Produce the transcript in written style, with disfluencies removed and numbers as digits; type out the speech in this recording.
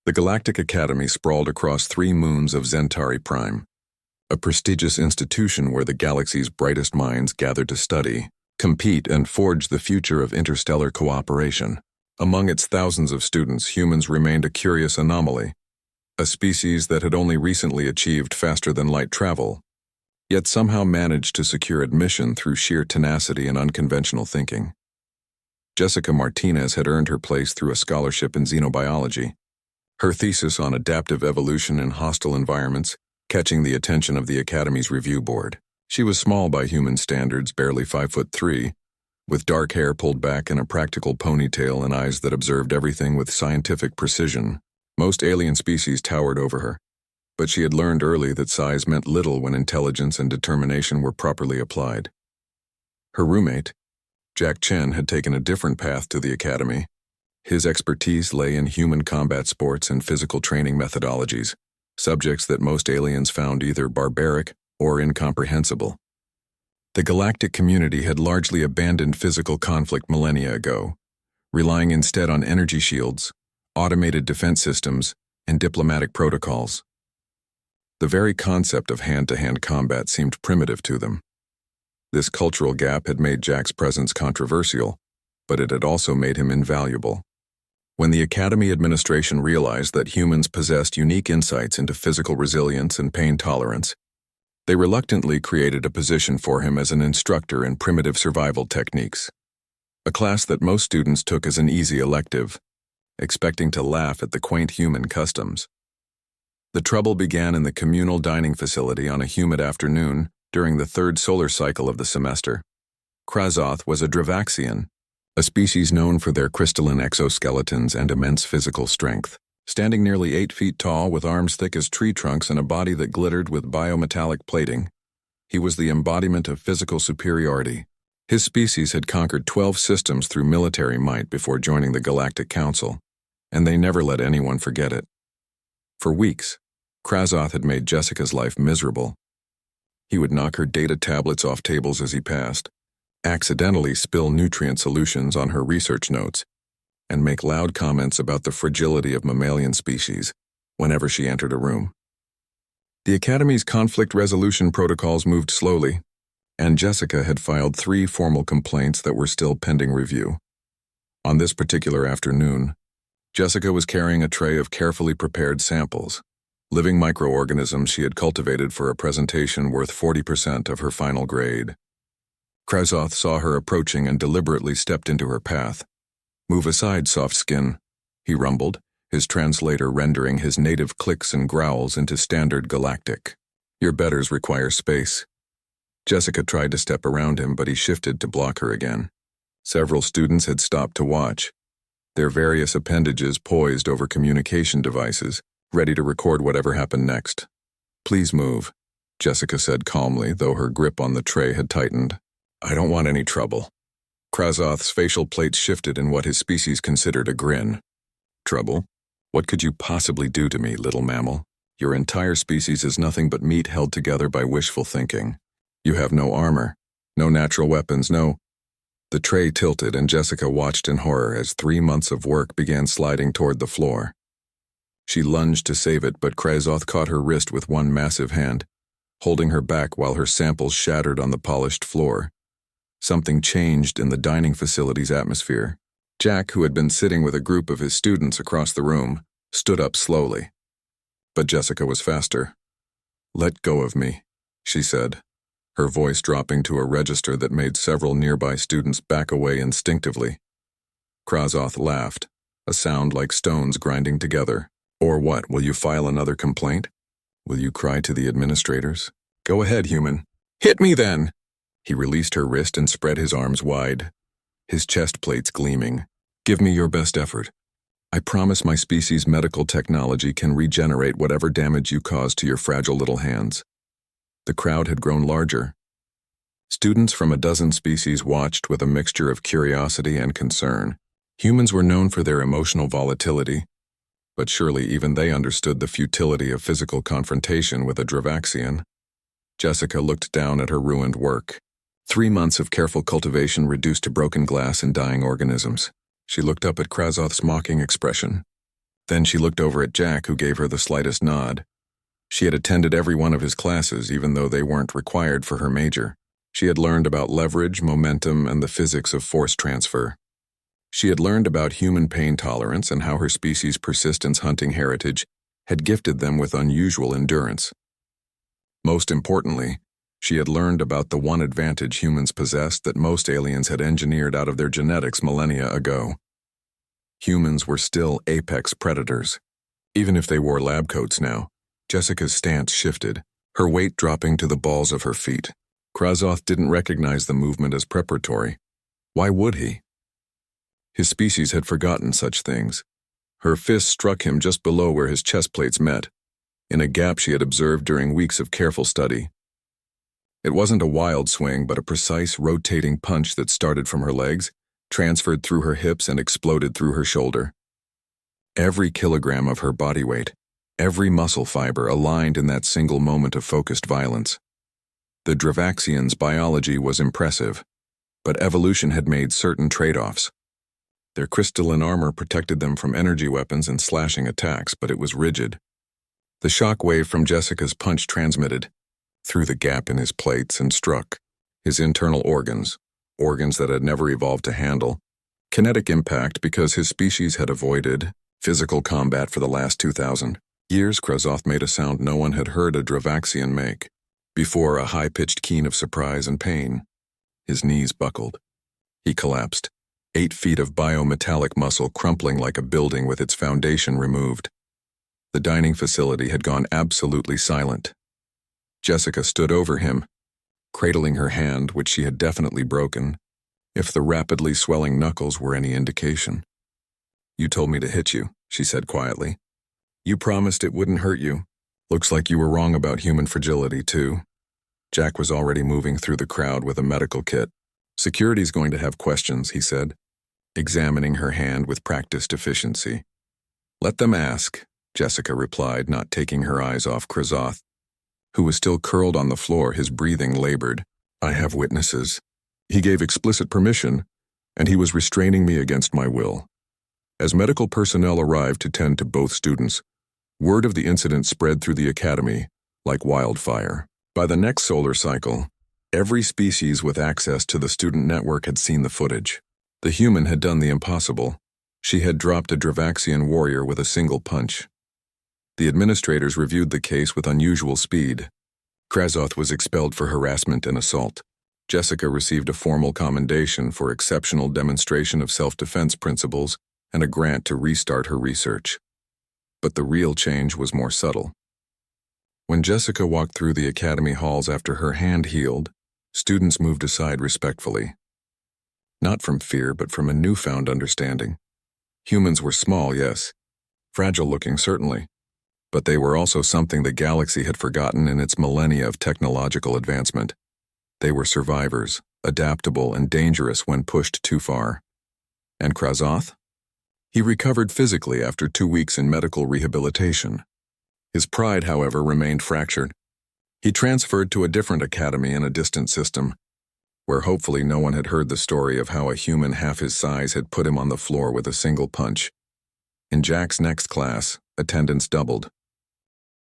The Galactic Academy sprawled across 3 moons of Centauri Prime, a prestigious institution where the galaxy's brightest minds gathered to study, compete, and forge the future of interstellar cooperation. Among its thousands of students, humans remained a curious anomaly, a species that had only recently achieved faster-than-light travel, yet somehow managed to secure admission through sheer tenacity and unconventional thinking. Jessica Martinez had earned her place through a scholarship in xenobiology, her thesis on adaptive evolution in hostile environments catching the attention of the Academy's review board. She was small by human standards, barely 5'3", with dark hair pulled back in a practical ponytail and eyes that observed everything with scientific precision. Most alien species towered over her, but she had learned early that size meant little when intelligence and determination were properly applied. Her roommate, Jack Chen, had taken a different path to the Academy. His expertise lay in human combat sports and physical training methodologies, subjects that most aliens found either barbaric or incomprehensible. The galactic community had largely abandoned physical conflict millennia ago, relying instead on energy shields, automated defense systems, and diplomatic protocols. The very concept of hand-to-hand combat seemed primitive to them. This cultural gap had made Jack's presence controversial, but it had also made him invaluable. When the Academy administration realized that humans possessed unique insights into physical resilience and pain tolerance, they reluctantly created a position for him as an instructor in primitive survival techniques, a class that most students took as an easy elective, expecting to laugh at the quaint human customs. The trouble began in the communal dining facility on a humid afternoon during the 3rd solar cycle of the semester. Krazoth was a Dravaxian, a species known for their crystalline exoskeletons and immense physical strength. Standing nearly 8 feet tall with arms thick as tree trunks and a body that glittered with biometallic plating, he was the embodiment of physical superiority. His species had conquered 12 systems through military might before joining the Galactic Council, and they never let anyone forget it. For weeks, Krazoth had made Jessica's life miserable. He would knock her data tablets off tables as he passed, accidentally spill nutrient solutions on her research notes, and make loud comments about the fragility of mammalian species whenever she entered a room. The Academy's conflict resolution protocols moved slowly, and Jessica had filed 3 formal complaints that were still pending review. On this particular afternoon, Jessica was carrying a tray of carefully prepared samples, living microorganisms she had cultivated for a presentation worth 40% of her final grade. Krazoth saw her approaching and deliberately stepped into her path. "Move aside, soft skin," he rumbled, his translator rendering his native clicks and growls into standard galactic. "Your betters require space." Jessica tried to step around him, but he shifted to block her again. Several students had stopped to watch, their various appendages poised over communication devices, ready to record whatever happened next. "Please move," Jessica said calmly, though her grip on the tray had tightened. "I don't want any trouble." Krazoth's facial plates shifted in what his species considered a grin. "Trouble? What could you possibly do to me, little mammal? Your entire species is nothing but meat held together by wishful thinking. You have no armor, no natural weapons, no—" The tray tilted and Jessica watched in horror as 3 months of work began sliding toward the floor. She lunged to save it, but Krazoth caught her wrist with one massive hand, holding her back while her samples shattered on the polished floor. Something changed in the dining facility's atmosphere. Jack, who had been sitting with a group of his students across the room, stood up slowly. But Jessica was faster. "Let go of me," she said, her voice dropping to a register that made several nearby students back away instinctively. Krazoth laughed, a sound like stones grinding together. "Or what, will you file another complaint? Will you cry to the administrators? Go ahead, human. Hit me then!" He released her wrist and spread his arms wide, his chest plates gleaming. "Give me your best effort. I promise my species' medical technology can regenerate whatever damage you cause to your fragile little hands." The crowd had grown larger. Students from a dozen species watched with a mixture of curiosity and concern. Humans were known for their emotional volatility, but surely even they understood the futility of physical confrontation with a Dravaxian. Jessica looked down at her ruined work. 3 months of careful cultivation reduced to broken glass and dying organisms. She looked up at Krazoth's mocking expression. Then she looked over at Jack, who gave her the slightest nod. She had attended every one of his classes, even though they weren't required for her major. She had learned about leverage, momentum, and the physics of force transfer. She had learned about human pain tolerance and how her species' persistence hunting heritage had gifted them with unusual endurance. Most importantly, she had learned about the one advantage humans possessed that most aliens had engineered out of their genetics millennia ago. Humans were still apex predators. Even if they wore lab coats now, Jessica's stance shifted, her weight dropping to the balls of her feet. Krazoth didn't recognize the movement as preparatory. Why would he? His species had forgotten such things. Her fist struck him just below where his chest plates met, in a gap she had observed during weeks of careful study. It wasn't a wild swing, but a precise, rotating punch that started from her legs, transferred through her hips, and exploded through her shoulder. Every kilogram of her body weight, every muscle fiber aligned in that single moment of focused violence. The Dravaxians' biology was impressive, but evolution had made certain trade-offs. Their crystalline armor protected them from energy weapons and slashing attacks, but it was rigid. The shock wave from Jessica's punch transmitted through the gap in his plates and struck his internal organs that had never evolved to handle kinetic impact because his species had avoided physical combat for the last 2,000 years. Krazoth made a sound no one had heard a Dravaxian make before, a high-pitched keen of surprise and pain. His knees buckled. He collapsed, 8 feet of biometallic muscle crumpling like a building with its foundation removed. The dining facility had gone absolutely silent. Jessica stood over him, cradling her hand, which she had definitely broken, if the rapidly swelling knuckles were any indication. "You told me to hit you," she said quietly. "You promised it wouldn't hurt you. Looks like you were wrong about human fragility, too." Jack was already moving through the crowd with a medical kit. "Security's going to have questions," he said, examining her hand with practiced efficiency. "Let them ask," Jessica replied, not taking her eyes off Krazoth, who was still curled on the floor, his breathing labored. "I have witnesses. He gave explicit permission, and he was restraining me against my will." As medical personnel arrived to tend to both students, word of the incident spread through the academy like wildfire. By the next solar cycle, every species with access to the student network had seen the footage. The human had done the impossible. She had dropped a Dravaxian warrior with a single punch. The administrators reviewed the case with unusual speed. Krazoth was expelled for harassment and assault. Jessica received a formal commendation for exceptional demonstration of self-defense principles and a grant to restart her research. But the real change was more subtle. When Jessica walked through the academy halls after her hand healed, students moved aside respectfully. Not from fear, but from a newfound understanding. Humans were small, yes. Fragile-looking, certainly. But they were also something the galaxy had forgotten in its millennia of technological advancement. They were survivors, adaptable and dangerous when pushed too far. And Krazoth? He recovered physically after 2 weeks in medical rehabilitation. His pride, however, remained fractured. He transferred to a different academy in a distant system, where hopefully no one had heard the story of how a human half his size had put him on the floor with a single punch. In Jack's next class, attendance doubled.